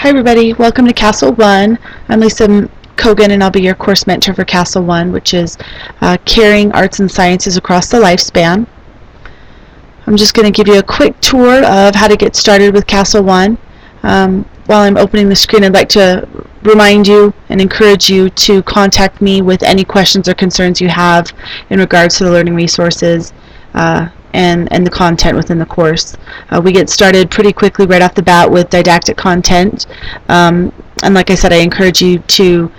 Hi everybody, welcome to CASAL 1. I'm Lisa Kogan and I'll be your course mentor for CASAL 1, which is Carrying Arts and Sciences Across the Lifespan. I'm just going to give you a quick tour of how to get started with CASAL 1. While I'm opening the screen, I'd like to remind you and encourage you to contact me with any questions or concerns you have in regards to the learning resources and the content within the course. We get started pretty quickly right off the bat with didactic content, and like I said, I encourage you to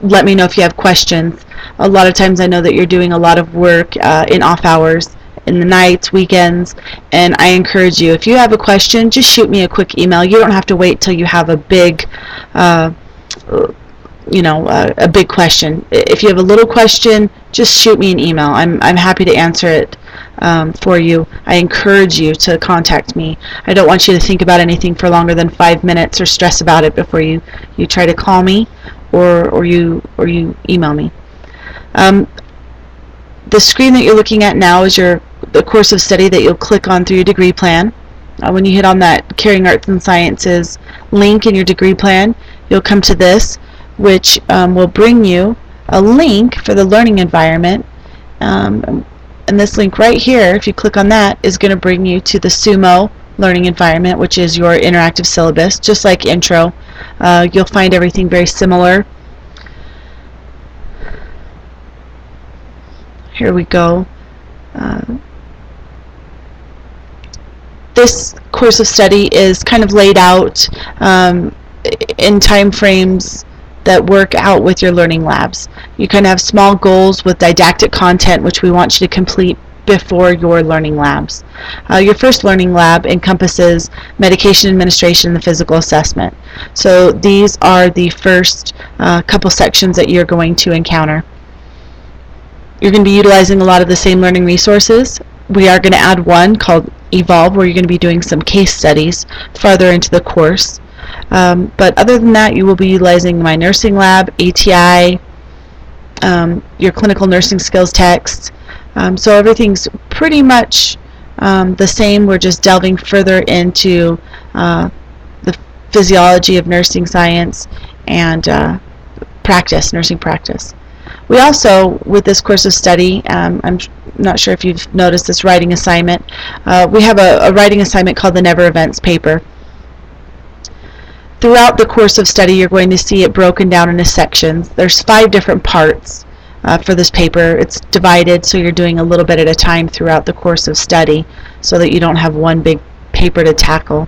let me know if you have questions. A lot of times I know that you're doing a lot of work in off hours, in the nights, weekends, and I encourage you, if you have a question, just shoot me a quick email. You don't have to wait till you have a big a big question. If you have a little question, just shoot me an email. I'm happy to answer it for you. I encourage you to contact me. I don't want you to think about anything for longer than 5 minutes or stress about it before you try to call me or you email me. The screen that you're looking at now is the course of study that you'll click on through your degree plan. When you hit on that Carrying Arts and Sciences link in your degree plan, you'll come to this, which will bring you a link for the learning environment. And this link right here, if you click on that, is going to bring you to the SUMO learning environment, which is your interactive syllabus, just like Intro. You'll find everything very similar. Here we go. This course of study is kind of laid out in time frames that work out with your learning labs. You can have small goals with didactic content which we want you to complete before your learning labs. Your first learning lab encompasses medication administration and the physical assessment. So these are the first couple sections that you're going to encounter. You're going to be utilizing a lot of the same learning resources. We are going to add one called Evolve, where you're going to be doing some case studies farther into the course. But other than that, you will be utilizing my nursing lab, ATI, your clinical nursing skills text. So everything's pretty much the same. We're just delving further into the physiology of nursing science and nursing practice. We also, with this course of study, I'm not sure if you've noticed this writing assignment, we have a writing assignment called the Never Events paper. Throughout the course of study, you're going to see it broken down into sections. There's 5 different parts for this paper. It's divided, so you're doing a little bit at a time throughout the course of study so that you don't have one big paper to tackle.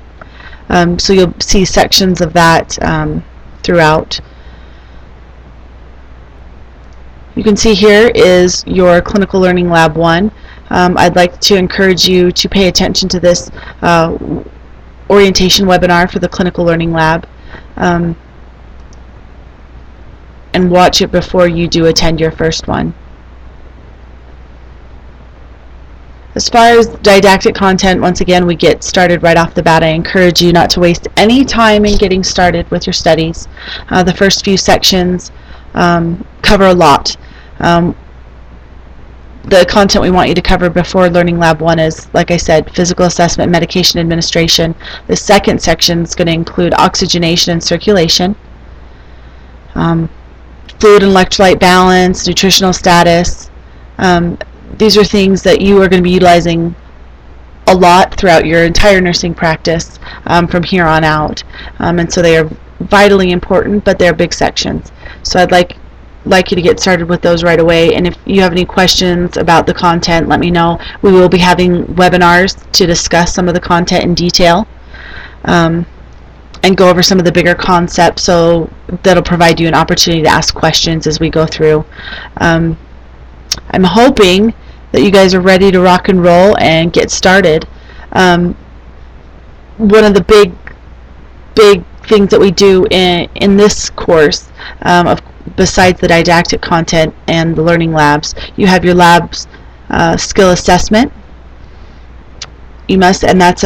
So you'll see sections of that throughout. You can see here is your Clinical Learning Lab 1. I'd like to encourage you to pay attention to this orientation webinar for the Clinical Learning Lab and watch it before you do attend your first one. As far as didactic content, once again, we get started right off the bat. I encourage you not to waste any time in getting started with your studies. The first few sections cover a lot. The content we want you to cover before Learning Lab 1 is, like I said, physical assessment, medication administration. The second section is going to include oxygenation and circulation, fluid and electrolyte balance, nutritional status. These are things that you are going to be utilizing a lot throughout your entire nursing practice from here on out. And so they are vitally important, but they're big sections. So I'd like you to get started with those right away, and if you have any questions about the content, let me know. We will be having webinars to discuss some of the content in detail and go over some of the bigger concepts, so that'll provide you an opportunity to ask questions as we go through. I'm hoping that you guys are ready to rock and roll and get started. One of the big things that we do in this course, besides the didactic content and the learning labs, you have your labs skill assessment. You must, and that's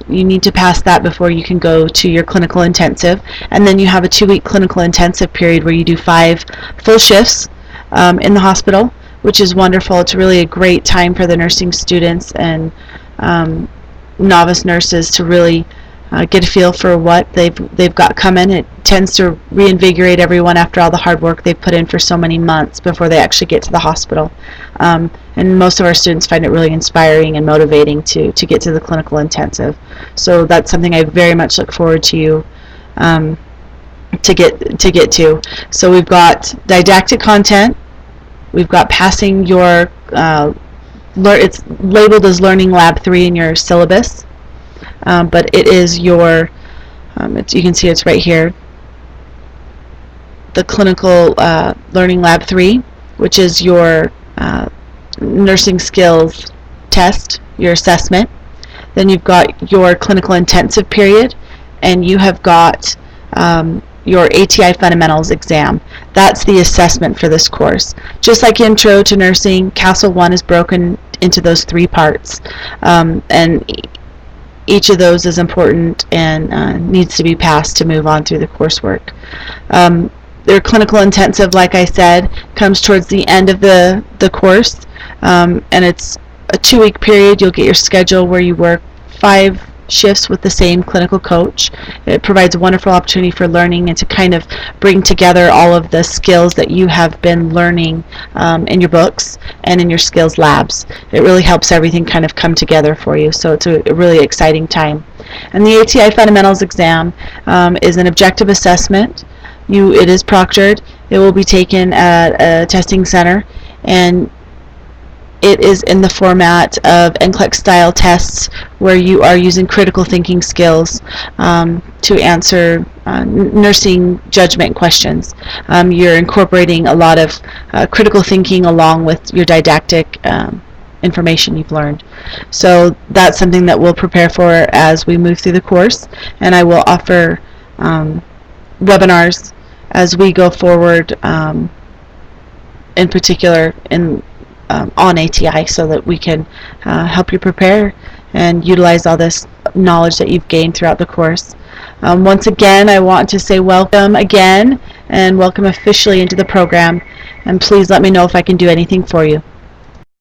you need to pass that before you can go to your clinical intensive. And then you have a 2-week clinical intensive period where you do 5 full shifts in the hospital, which is wonderful. It's really a great time for the nursing students and novice nurses to really get a feel for what they've got coming. It tends to reinvigorate everyone after all the hard work they've put in for so many months before they actually get to the hospital. And most of our students find it really inspiring and motivating to get to the clinical intensive. So that's something I very much look forward to you to get to. So we've got didactic content. We've got passing your it's labeled as Learning Lab 3 in your syllabus, but it is your you can see it's right here, the Clinical Learning Lab 3, which is your nursing skills test, your assessment. Then you've got your clinical intensive period, and you have got your ATI fundamentals exam. That's the assessment for this course. Just like Intro to Nursing, CASAL 1 is broken into those 3 parts, and each of those is important and needs to be passed to move on through the coursework. Their clinical intensive, like I said, comes towards the end of the course, and it's a 2-week period. You'll get your schedule where you work 5 shifts with the same clinical coach. It provides a wonderful opportunity for learning and to kind of bring together all of the skills that you have been learning in your books and in your skills labs. It really helps everything kind of come together for you, so it's a really exciting time. And the ATI fundamentals exam is an objective assessment. It is proctored. It will be taken at a testing center, and it is in the format of NCLEX style tests where you are using critical thinking skills to answer nursing judgment questions. You're incorporating a lot of critical thinking along with your didactic information you've learned. So that's something that we'll prepare for as we move through the course, and I will offer webinars as we go forward, in particular on ATI, so that we can help you prepare and utilize all this knowledge that you've gained throughout the course. Once again, I want to say welcome again and welcome officially into the program, and please let me know if I can do anything for you.